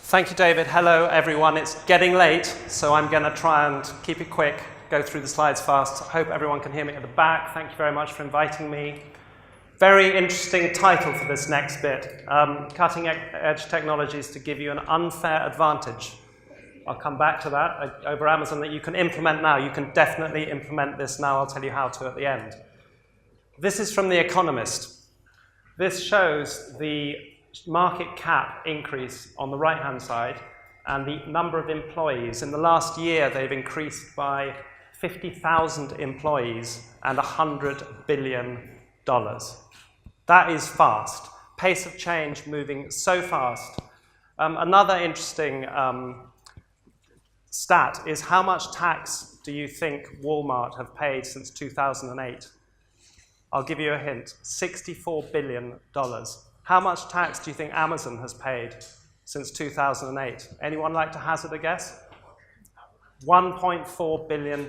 Thank you, David. Hello, everyone. It's getting late, so I'm going to try and keep it quick, go through the slides fast. I hope everyone can hear me at the back. Thank you very much for inviting me. Very interesting title for this next bit, cutting-edge technologies to give you an unfair advantage. I'll come back to that over Amazon that you can implement now. You can definitely implement this now. I'll tell you how to at the end. This is from The Economist. This shows the market cap increase on the right-hand side and the number of employees. In the last year, they've increased by 50,000 employees and $100 billion. That is fast. Pace of change moving so fast. Another interesting stat is how much tax do you think Walmart have paid since 2008? I'll give you a hint, $64 billion. How much tax do you think Amazon has paid since 2008? Anyone like to hazard a guess? $1.4 billion.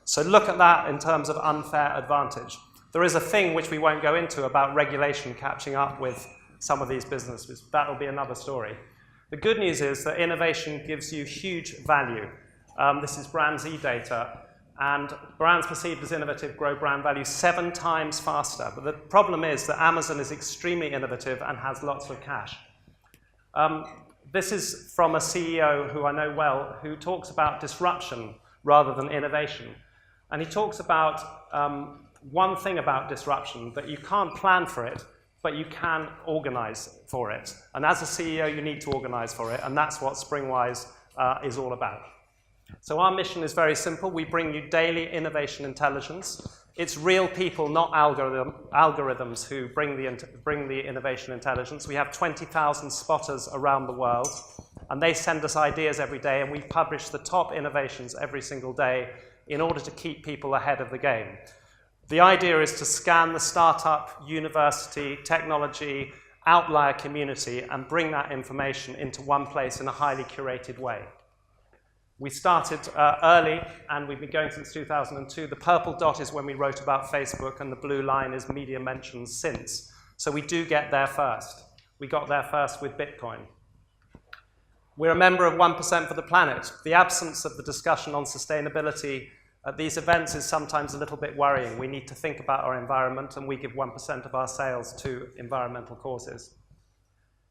So look at that in terms of unfair advantage. There is a thing which we won't go into about regulation catching up with some of these businesses. That will be another story. The good news is that innovation gives you huge value. This is brand Z data. And brands perceived as innovative grow brand value 7 times faster. But the problem is that Amazon is extremely innovative and has lots of cash. This is from a CEO who I know well, who talks about disruption rather than innovation. And he talks about one thing about disruption, that you can't plan for it, but you can organize for it. And as a CEO, you need to organize for it, and that's what Springwise is all about. So our mission is very simple. We bring you daily innovation intelligence. It's real people, not algorithms, who bring the innovation intelligence. We have 20,000 spotters around the world, and they send us ideas every day, and we publish the top innovations every single day in order to keep people ahead of the game. The idea is to scan the startup, university, technology, outlier community and bring that information into one place in a highly curated way. We started early, and we've been going since 2002. The purple dot is when we wrote about Facebook, and the blue line is media mentions since. So we do get there first. We got there first with Bitcoin. We're a member of 1% for the Planet. The absence of the discussion on sustainability at these events is sometimes a little bit worrying. We need to think about our environment, and we give 1% of our sales to environmental causes.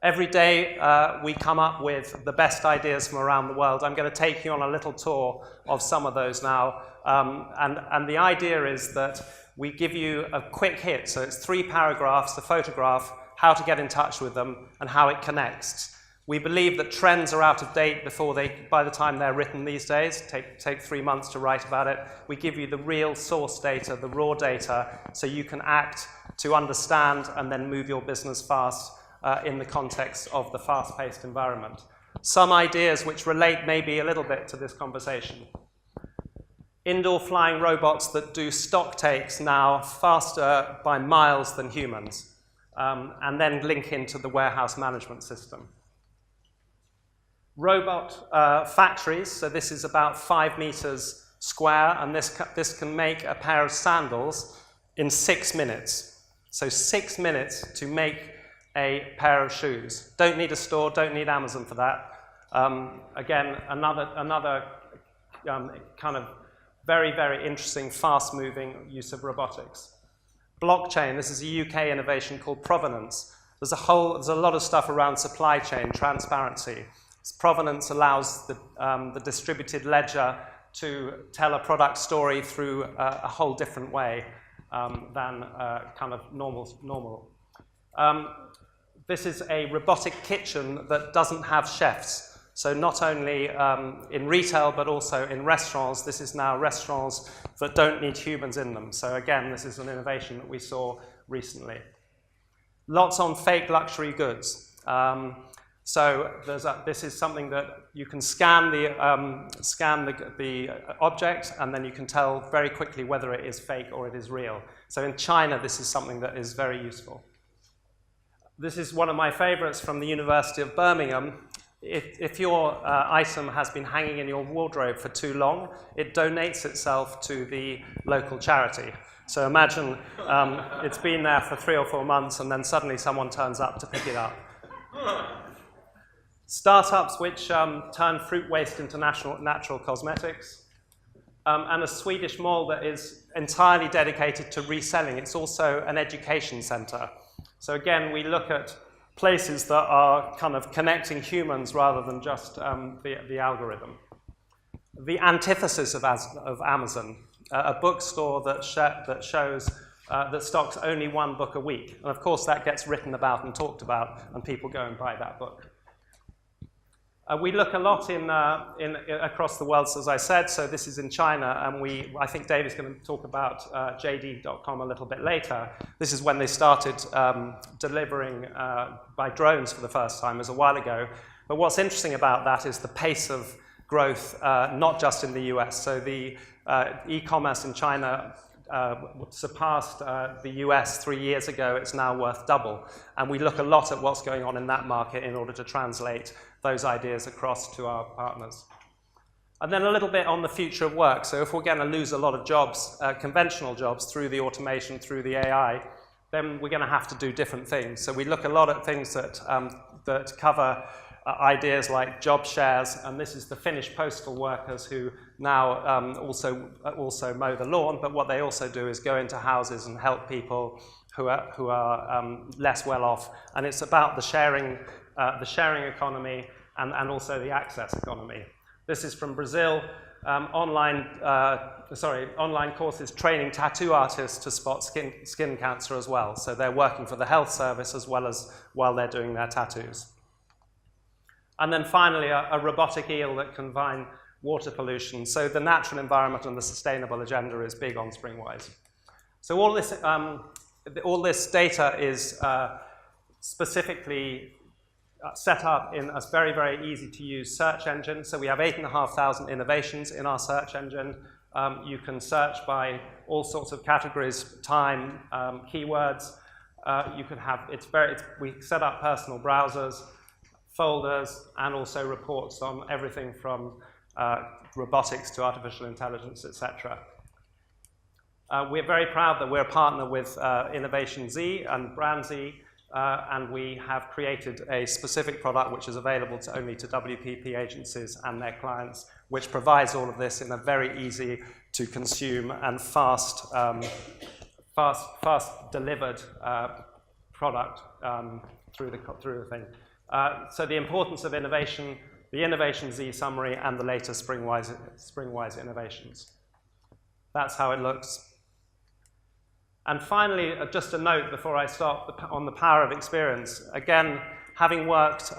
Every day, we come up with the best ideas from around the world. I'm going to take you on a little tour of some of those now. And the idea is that we give you a quick hit. So it's 3 paragraphs, the photograph, how to get in touch with them, and how it connects. We believe that trends are out of date by the time they're written these days. Take 3 months to write about it. We give you the real source data, the raw data, so you can act to understand and then move your business fast in the context of the fast-paced environment. Some ideas which relate maybe a little bit to this conversation. Indoor flying robots that do stock takes now faster by miles than humans, and then link into the warehouse management system. Robot factories, so this is about 5 meters square, and this can make a pair of sandals in 6 minutes. So 6 minutes to make a pair of shoes. Don't need a store, don't need Amazon for that. Again, another kind of very, very interesting, fast-moving use of robotics. Blockchain, this is a UK innovation called Provenance. There's a lot of stuff around supply chain transparency. Provenance allows the distributed ledger to tell a product story through a whole different way than kind of normal. This is a robotic kitchen that doesn't have chefs. So not only in retail, but also in restaurants. This is now restaurants that don't need humans in them. So again, this is an innovation that we saw recently. Lots on fake luxury goods. So this is something that you can scan the object, and then you can tell very quickly whether it is fake or it is real. So in China, this is something that is very useful. This is one of my favorites from the University of Birmingham. If your item has been hanging in your wardrobe for too long, it donates itself to the local charity. So imagine it's been there for 3 or 4 months, and then suddenly someone turns up to pick it up. Startups which turn fruit waste into natural cosmetics. And a Swedish mall that is entirely dedicated to reselling. It's also an education center. So again, we look at places that are kind of connecting humans rather than just the algorithm. The antithesis of Amazon, a bookstore that shows that stocks only one book a week. And of course, that gets written about and talked about, and people go and buy that book. We look a lot across the world, as I said. So this is in China, and I think Dave is going to talk about JD.com a little bit later. This is when they started delivering by drones for the first time, it was a while ago. But what's interesting about that is the pace of growth, not just in the US. So the e-commerce in China surpassed the US 3 years ago. It's now worth double. And we look a lot at what's going on in that market in order to translate those ideas across to our partners. And then a little bit on the future of work. So if we're going to lose a lot of jobs, conventional jobs, through the automation, through the AI, then we're going to have to do different things. So we look a lot at things that cover ideas like job shares, and this is the Finnish postal workers who now also mow the lawn, but what they also do is go into houses and help people who are less well off, and it's about the sharing economy and also the access economy. This is from Brazil, online courses training tattoo artists to spot skin cancer as well, so they're working for the health service as well as while they're doing their tattoos. And then finally, a robotic eel that can find water pollution. So the natural environment and the sustainable agenda is big on Springwise. So all this data is specifically set up in a very, very easy to use search engine. So we have 8,500 innovations in our search engine. You can search by all sorts of categories, time, keywords. You can have, we set up personal browsers, folders, and also reports on everything from robotics to artificial intelligence, etc. We're very proud that we're a partner with Innovation Z and Brand Z, and we have created a specific product which is available only to WPP agencies and their clients, which provides all of this in a very easy to consume and fast delivered product through the thing. So the importance of innovation, the Innovation Z summary, and the latest Springwise innovations. That's how it looks. And finally, just a note before I stop on the power of experience. Again, having worked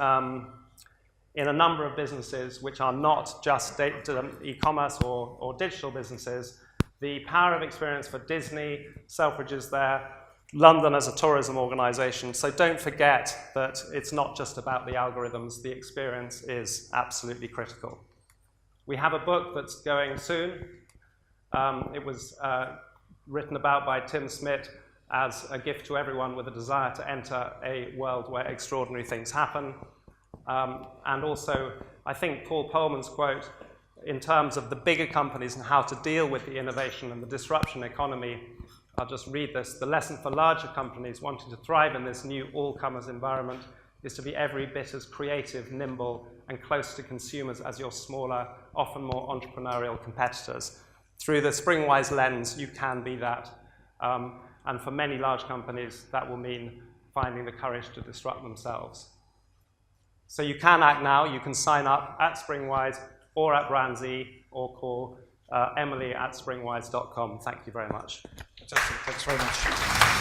in a number of businesses which are not just e-commerce or digital businesses, the power of experience for Disney, Selfridge is there, London as a tourism organization. So don't forget that it's not just about the algorithms. The experience is absolutely critical. We have a book that's going soon. It was written about by Tim Smith as a gift to everyone with a desire to enter a world where extraordinary things happen. And also, I think Paul Polman's quote, in terms of the bigger companies and how to deal with the innovation and the disruption economy, I'll just read this. The lesson for larger companies wanting to thrive in this new all-comers environment is to be every bit as creative, nimble, and close to consumers as your smaller, often more entrepreneurial competitors. Through the Springwise lens, you can be that. And for many large companies, that will mean finding the courage to disrupt themselves. So you can act now. You can sign up at Springwise or at Brand Z or call Emily at springwise.com. Thank you very much. Fantastic. Thanks very much.